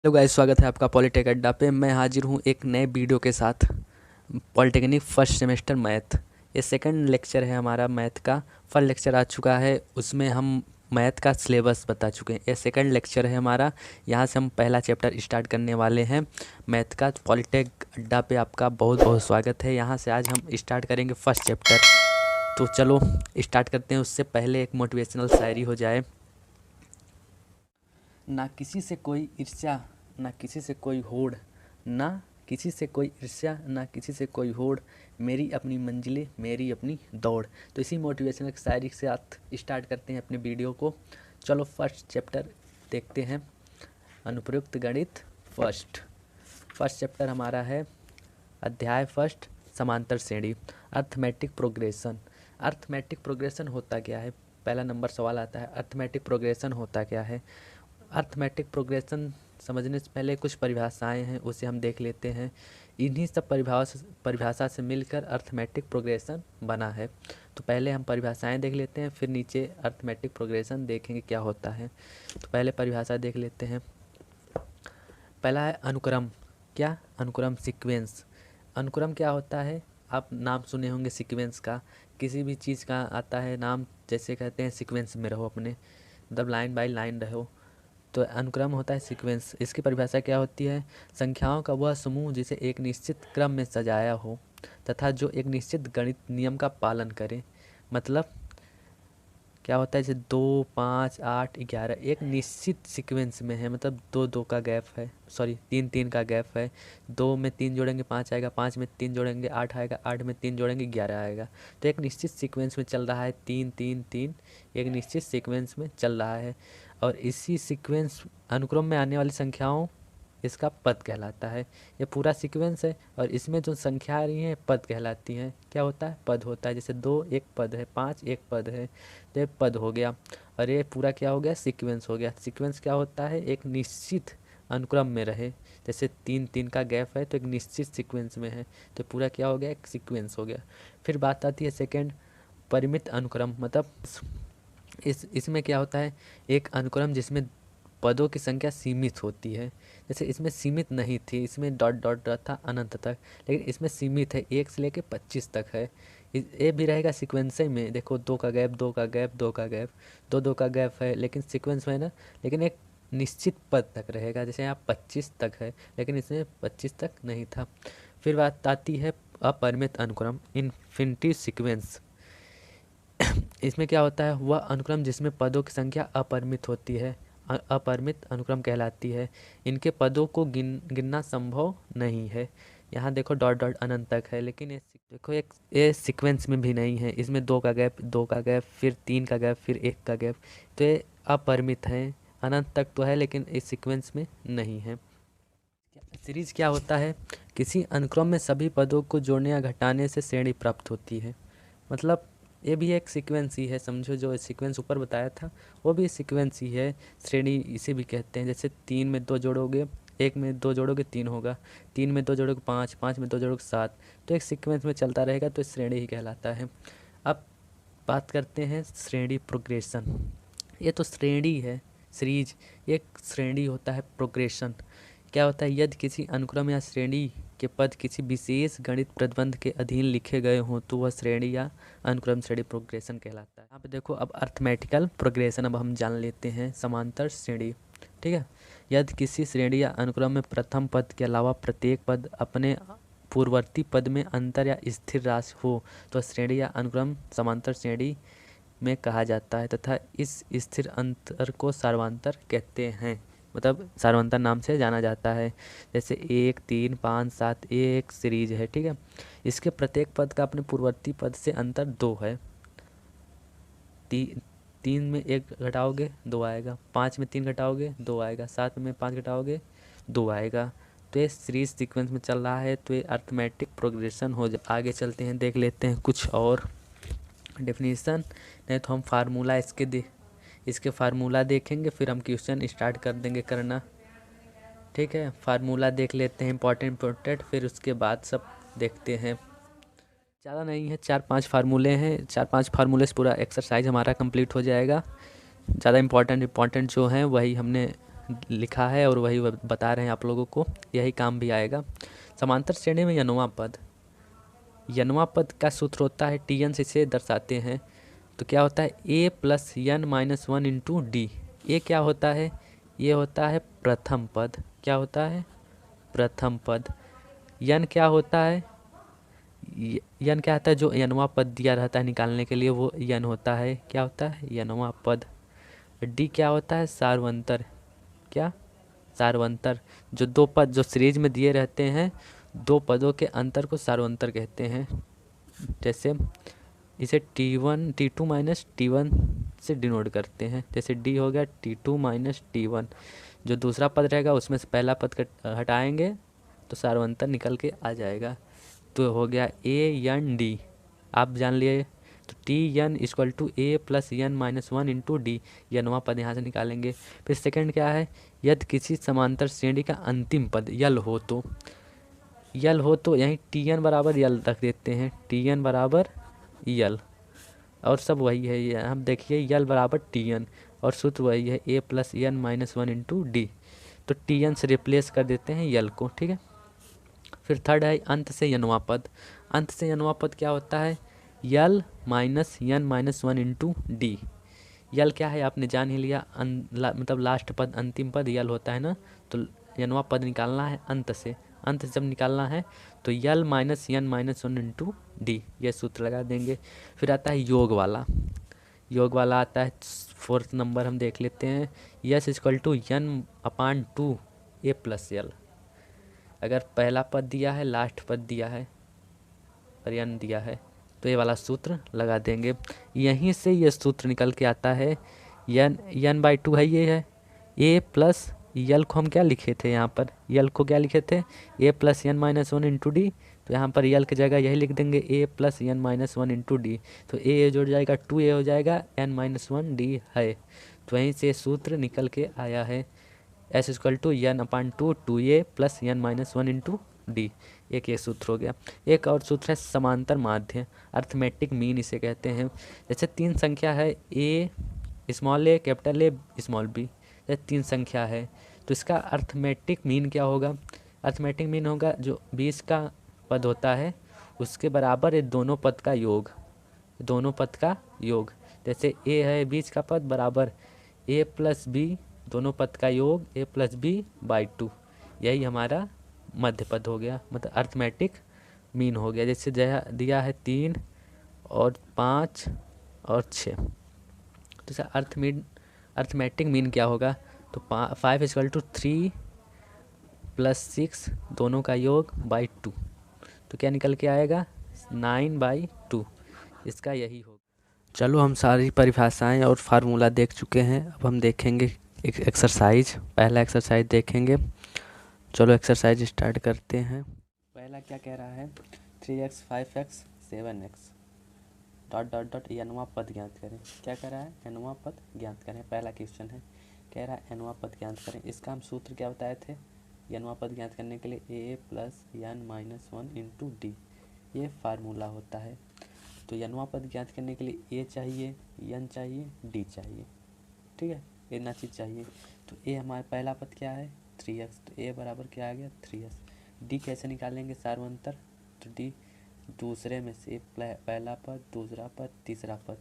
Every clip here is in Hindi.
हेलो गाइस, स्वागत है आपका पॉलिटेक अड्डा पे। मैं हाजिर हूँ एक नए वीडियो के साथ। पॉलिटेक्निक फर्स्ट सेमेस्टर मैथ, ये सेकंड लेक्चर है हमारा मैथ का। फर्स्ट लेक्चर आ चुका है, उसमें हम मैथ का सिलेबस बता चुके हैं। ये सेकंड लेक्चर है हमारा, यहाँ से हम पहला चैप्टर स्टार्ट करने वाले हैं मैथ का। पॉलिटेक अड्डा पे आपका बहुत बहुत स्वागत है। यहाँ से आज हम स्टार्ट करेंगे फर्स्ट चैप्टर। तो चलो स्टार्ट करते हैं। उससे पहले एक मोटिवेशनल शायरी हो जाए। ना किसी से कोई ईर्ष्या, ना किसी से कोई होड़, ना किसी से कोई ईर्ष्या, ना किसी से कोई होड़, मेरी अपनी मंजिलें मेरी अपनी दौड़। तो इसी मोटिवेशनल शायरी के साथ स्टार्ट करते हैं अपने वीडियो को। चलो फर्स्ट चैप्टर देखते हैं, अनुप्रयुक्त गणित फर्स्ट। फर्स्ट चैप्टर हमारा है अध्याय फर्स्ट, समांतर श्रेणी, अर्थमेटिक प्रोग्रेशन। अर्थमेटिक प्रोग्रेशन होता क्या है? पहला नंबर सवाल आता है, अर्थमेटिक प्रोग्रेशन होता क्या है? अर्थमेटिक प्रोग्रेशन समझने से पहले कुछ परिभाषाएं हैं, उसे हम देख लेते हैं। इन्हीं सब परिभाषा से मिलकर अर्थमेटिक प्रोग्रेशन बना है। तो पहले हम परिभाषाएं देख लेते हैं, फिर नीचे अर्थमेटिक प्रोग्रेशन देखेंगे क्या होता है। तो पहले परिभाषा देख लेते हैं। पहला है अनुक्रम। क्या? अनुक्रम, सीक्वेंस। अनुक्रम क्या होता है? आप नाम सुने होंगे सीक्वेंस का, किसी भी चीज़ का आता है नाम, जैसे कहते हैं सीक्वेंस में रहो अपने, मतलब लाइन बाय लाइन रहो। तो अनुक्रम होता है सीक्वेंस। इसकी परिभाषा क्या होती है? संख्याओं का वह समूह जिसे एक निश्चित क्रम में सजाया हो तथा जो एक निश्चित गणित नियम का पालन करे। मतलब क्या होता है? जैसे 2, 5, 8, 11 एक निश्चित सीक्वेंस में है, मतलब 2, 2 का गैप है, सॉरी 3, 3 का गैप है। 2 में 3 जोड़ेंगे 5 आएगा, 5 में 3 जोड़ेंगे 8 आएगा, 8 में 3 जोड़ेंगे 11 आएगा। तो एक निश्चित सीक्वेंस में चल रहा है, 3, 3, 3 एक निश्चित सीक्वेंस में चल रहा है। और इसी सीक्वेंस अनुक्रम में आने वाली संख्याओं, इसका पद कहलाता है। ये पूरा सीक्वेंस है और इसमें जो संख्या आ रही हैं पद कहलाती हैं। क्या होता है? पद होता है। जैसे 2 एक पद है, 5 एक पद है, तो ये पद हो गया। और ये पूरा क्या हो गया? सीक्वेंस हो गया। सीक्वेंस क्या होता है? एक निश्चित अनुक्रम में रहे। जैसे 3, 3 का गैप है तो एक निश्चित सीक्वेंस में है, तो पूरा क्या हो गया? एक सीक्वेंस हो गया। फिर बात आती है सेकेंड, परिमित अनुक्रम। मतलब इसमें क्या होता है? एक अनुक्रम जिसमें पदों की संख्या सीमित होती है। जैसे इसमें सीमित नहीं थी, इसमें डॉट डॉट डॉट था अनंत तक, लेकिन इसमें सीमित है, 1 से लेके 25 तक है। ये भी रहेगा सीक्वेंस में। देखो 2 का गैप, 2 का गैप, 2 का गैप, 2, 2 का गैप है, लेकिन सीक्वेंस में है ना, लेकिन एक निश्चित पद तक रहेगा। जैसे यहाँ 25 तक है, लेकिन इसमें 25 तक नहीं था। फिर बात आती है अपरिमित अनुक्रम, इन्फिनिटी सीक्वेंस। इसमें क्या होता है? वह अनुक्रम जिसमें पदों की संख्या अपरिमित होती है, अपरिमित अनुक्रम कहलाती है। इनके पदों को गिनना संभव नहीं है। यहाँ देखो डॉट डॉट अनंत तक है, लेकिन ये देखो एक ये सीक्वेंस में भी नहीं है। इसमें 2 का गैप, 2 का गैप, फिर 3 का गैप, फिर 1 का गैप, तो ये अपरिमित है। अनंत तक तो है लेकिन इस सीक्वेंस में नहीं है। सीरीज क्या होता है? किसी अनुक्रम में सभी पदों को जोड़ने या घटाने से श्रेणी प्राप्त होती है। मतलब ये भी एक सीक्वेंस ही है, समझो। जो सीक्वेंस ऊपर बताया था वो भी सीक्वेंस ही है, श्रेणी इसे भी कहते हैं। जैसे 3 में 2 जोड़ोगे, 1 में 2 जोड़ोगे 3 होगा, 3 में 2 जोड़ोगे 5, 5 में 2 जोड़ोगे 7, तो एक सीक्वेंस में चलता रहेगा, तो श्रेणी ही कहलाता है। अब बात करते हैं श्रेणी प्रोग्रेशन। ये तो श्रेणी है, सीरीज। एक श्रेणी होता है प्रोग्रेशन। क्या होता है? यदि किसी अनुक्रम या श्रेणी के पद किसी विशेष गणित प्रतिबंध के अधीन लिखे गए हों तो वह श्रेणी या अनुक्रम श्रेणी प्रोग्रेशन कहलाता है। यहाँ पे देखो अब अर्थमेटिकल प्रोग्रेशन अब हम जान लेते हैं। समांतर श्रेणी, ठीक है। यदि किसी श्रेणी या अनुक्रम में प्रथम पद के अलावा प्रत्येक पद अपने पूर्ववर्ती पद में अंतर या स्थिर राशि हो तो श्रेणी या अनुक्रम समांतर श्रेणी में कहा जाता है तथा इस स्थिर अंतर को सार्वंतर कहते हैं। मतलब सार्वंतर नाम से जाना जाता है। जैसे 1, 3, 5, 7 ये एक सीरीज है, ठीक है। इसके प्रत्येक पद का अपने पूर्ववर्ती पद से अंतर 2 है। 3 में 1 घटाओगे 2 आएगा, 5 में 3 घटाओगे 2 आएगा, 7 में 5 घटाओगे 2 आएगा। तो ये सीरीज सीक्वेंस में चल रहा है, तो ये अर्थमेटिक प्रोग्रेशन हो जाए। आगे चलते हैं, देख लेते हैं कुछ और डेफिनेशन। नहीं तो हम फार्मूला इसके फार्मूला देखेंगे, फिर हम क्वेश्चन स्टार्ट कर देंगे करना, ठीक है। फार्मूला देख लेते हैं इम्पोर्टेंट, फिर उसके बाद सब देखते हैं। ज़्यादा नहीं है, 4-5 फार्मूले हैं। 4-5 फार्मूले से पूरा एक्सरसाइज हमारा कंप्लीट हो जाएगा। ज़्यादा इम्पोर्टेंट जो हैं वही हमने लिखा है और वही बता रहे हैं आप लोगों को, यही काम भी आएगा। समांतर श्रेणी में यनवा पद का सूत्र होता है टी एन से इसे दर्शाते हैं। तो क्या होता है A plus N minus one into D. ये क्या होता है, ये होता है प्रथम पद। क्या होता है, प्रथम पद। यन क्या होता है, यन क्या होता है, जो यनवा पद दिया रहता है निकालने के लिए वो यन होता है। क्या होता है, यनवा पद। डी क्या होता है, सार्वंतर। क्या, सार्वंतर। जो दो पद जो सीरीज में दिए रहते हैं, दो पदों के अंतर को सार्वंतर कहते हैं। जैसे इसे T1 T2 माइनस T1 से डिनोट करते हैं। जैसे D हो गया T2 माइनस T1। जो दूसरा पद रहेगा उसमें से पहला पद हटाएंगे तो सार्वंतर निकल के आ जाएगा। तो हो गया AND, आप जान लिए। तो TN equal to A plus N minus one into D, यनवा पद यहाँ से निकालेंगे। फिर सेकंड क्या है, यदि किसी समांतर श्रेणी का अंतिम पद यल हो तो यहीं TN बराबर यल रख देते हैं। TN बराबर यल, और सब वही है। ये हम देखिए यल बराबर TN और सूत्र वही है A plus N minus one into D. तो TN से रिप्लेस कर देते हैं यल को, ठीक है। फिर थर्ड है अंत से यनवा पद। अंत से यनवा पद क्या होता है, L minus N minus one into D. L क्या है आपने जान ही लिया, मतलब लास्ट पद अंतिम पद यल होता है ना। तो यनवा पद निकालना है अंत से जब निकालना है तो L minus N minus one into D, ये सूत्र लगा देंगे। फिर आता है योग वाला आता है फोर्थ नंबर, हम देख लेते हैं। S equal to n upon two a plus l. अगर पहला पद दिया है, लास्ट पद दिया है और एन दिया है तो ये वाला सूत्र लगा देंगे। यहीं से ये सूत्र निकल के आता है, एन बाई टू है, ये है ए प्लस यल को हम क्या लिखे थे यहाँ पर, यल को क्या लिखे थे, A plus N minus one into D. तो यहाँ पर यल की जगह यही लिख देंगे A plus N minus one into D. तो ए जुड़ जाएगा, 2a हो जाएगा, एन माइनस वन डी है। तो वहीं से सूत्र निकल के आया है, S equal to n upon two a plus N minus one into D. एक ये सूत्र हो गया। एक और सूत्र है समांतर माध्य, अर्थमेटिक मीन इसे कहते हैं। जैसे तीन संख्या है A small A capital A small B, जैसे तीन संख्या है तो इसका अर्थमेटिक मीन क्या होगा, अर्थमेटिक मीन होगा जो 20 का पद होता है उसके बराबर ये दोनों पद का योग। जैसे ए है 20 का पद बराबर ए प्लस बी, दोनों पद का योग ए प्लस बी बाई 2। यही हमारा मध्य पद हो गया, मतलब अर्थमेटिक मीन हो गया। जैसे दिया है 3 और 5 और 6, तो इसका अर्थमेटिक मीन क्या होगा, तो 5 इक्वल टू 3 प्लस 6 दोनों का योग बाई 2। तो क्या निकल के आएगा, 9/2। इसका यही होगा। चलो हम सारी परिभाषाएं और फार्मूला देख चुके हैं, अब हम देखेंगे एक एक्सरसाइज। पहला एक्सरसाइज देखेंगे, चलो एक्सरसाइज स्टार्ट करते हैं। पहला क्या कह रहा है, 3x 5x 7x dot dot dot एनवा पद ज्ञात करें। क्या कह रहा है, एनवा पद ज्ञात करें। पहला क्वेश्चन है, कह रहा है एनवा पद ज्ञात करें। इसका हम सूत्र क्या बताए थे, एनवा पद ज्ञात करने के लिए A plus N minus one into D, ये फार्मूला होता है। तो एनवा पद ज्ञात करने के लिए ए चाहिए, एन चाहिए, डी चाहिए, ठीक है, इतना चीज़ चाहिए। तो ए हमारा पहला पद क्या है 3x, तो ए बराबर क्या आ गया 3x। डी कैसे निकालेंगे, सार्वंतर। तो डी दूसरे में से पहला पद, दूसरा पद, तीसरा पद।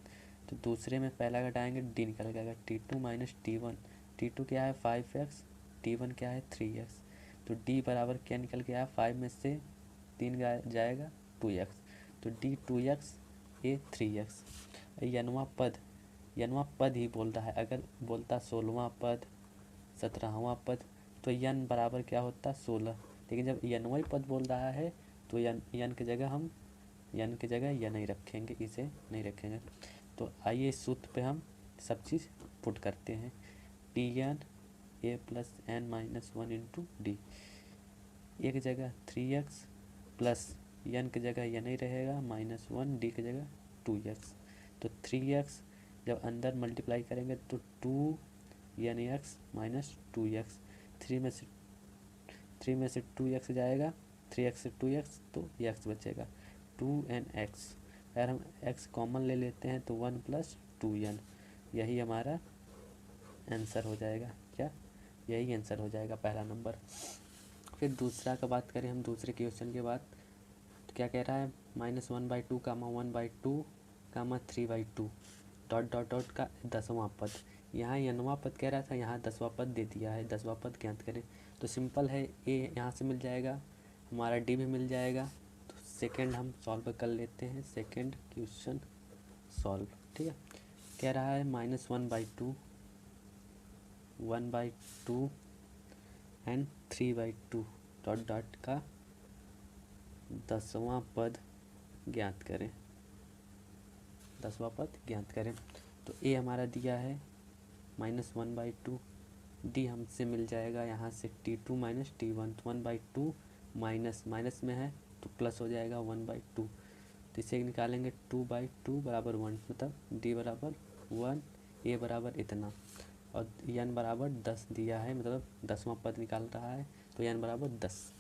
तो दूसरे में पहला घटाएंगे डी निकल जाएगा T2 माइनस T1। T2 क्या है 5x, T1 क्या है 3x। तो डी बराबर क्या निकल के आया, 5 में से 3 जाएगा 2x। तो डी 2x, ए 3x। यनवा पद ही बोल रहा है, अगर बोलता 16वां पद, 17वां पद तो यन बराबर क्या होता 16। लेकिन जब यनवाई पद बोल रहा है तो यन की जगह हम यह नहीं रखेंगे, इसे नहीं रखेंगे। तो आइए इस सूत्र पे हम सब चीज़ पुट करते हैं। TN A plus N minus one into D, एक जगह 3x प्लस यन की जगह यह नहीं रहेगा माइनस वन, डी की जगह 2x। तो 3x जब अंदर मल्टीप्लाई करेंगे तो 2nx माइनस 2x। 3 में से 2x जाएगा, 3x से 2x तो x बचेगा 2nx। अगर हम x कॉमन ले लेते हैं तो 1 प्लस 2n, यही हमारा आंसर हो जाएगा। क्या यही आंसर हो जाएगा पहला नंबर। फिर दूसरा का बात करें हम, दूसरे क्वेश्चन के बाद तो क्या कह रहा है, -1/2 कामा 1/2 कामा 3/2 डॉट डॉट डॉट का 10वां पद। यहाँ n वां पद कह रहा था, यहाँ 10वां पद दे दिया है, 10वां पद ज्ञात करें। तो सिंपल है, ए यहाँ से मिल जाएगा, हमारा डी भी मिल जाएगा। तो सेकंड हम सॉल्व कर लेते हैं, सेकंड क्वेश्चन सॉल्व। ठीक है, कह रहा है -1/2 1/2 एंड 3/2 डॉट डॉट का 10वां पद ज्ञात करें, 10वां पद ज्ञात करें। तो ए हमारा दिया है -1/2, डी हमसे मिल जाएगा यहाँ से T2 - T1, 1/2 माइनस माइनस में है तो प्लस हो जाएगा 1/2। तो इसे निकालेंगे 2/2 बराबर 1, मतलब डी बराबर 1, ए बराबर इतना, और n बराबर 10 दिया है, मतलब 10वां पद निकाल रहा है, तो n बराबर 10।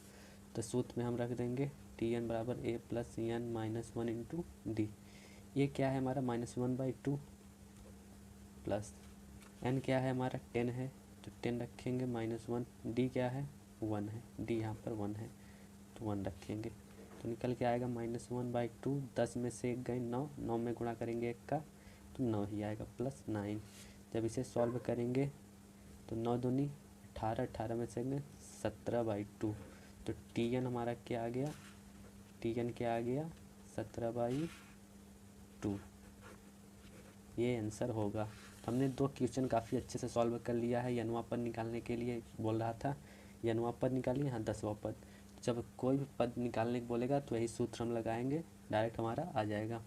तो सूत्र में हम रख देंगे Tn बराबर a plus n minus 1 into D. ये क्या है हमारा -1/2 प्लस n क्या है हमारा 10 है, तो 10 रखेंगे -1, डी क्या है 1 है, डी यहाँ पर 1 है तो 1 रखेंगे। तो निकल के आएगा -1/2, 10 में से 1 गए 9, 9 में गुणा करेंगे 1 का तो 9 ही आएगा प्लस 9। जब इसे सॉल्व करेंगे तो 9 दूनी 18, 18 में से 17/2। तो Tn हमारा क्या आ गया, Tn क्या आ गया 17/2। ये आंसर होगा। हमने 2 क्वेश्चन काफ़ी अच्छे से सॉल्व कर लिया है। n वां पद निकालने के लिए बोल रहा था, n वां पद निकालिए, यहाँ 10वां पद। जब कोई भी पद निकालने को बोलेगा तो यही सूत्र हम लगाएंगे, डायरेक्ट हमारा आ जाएगा।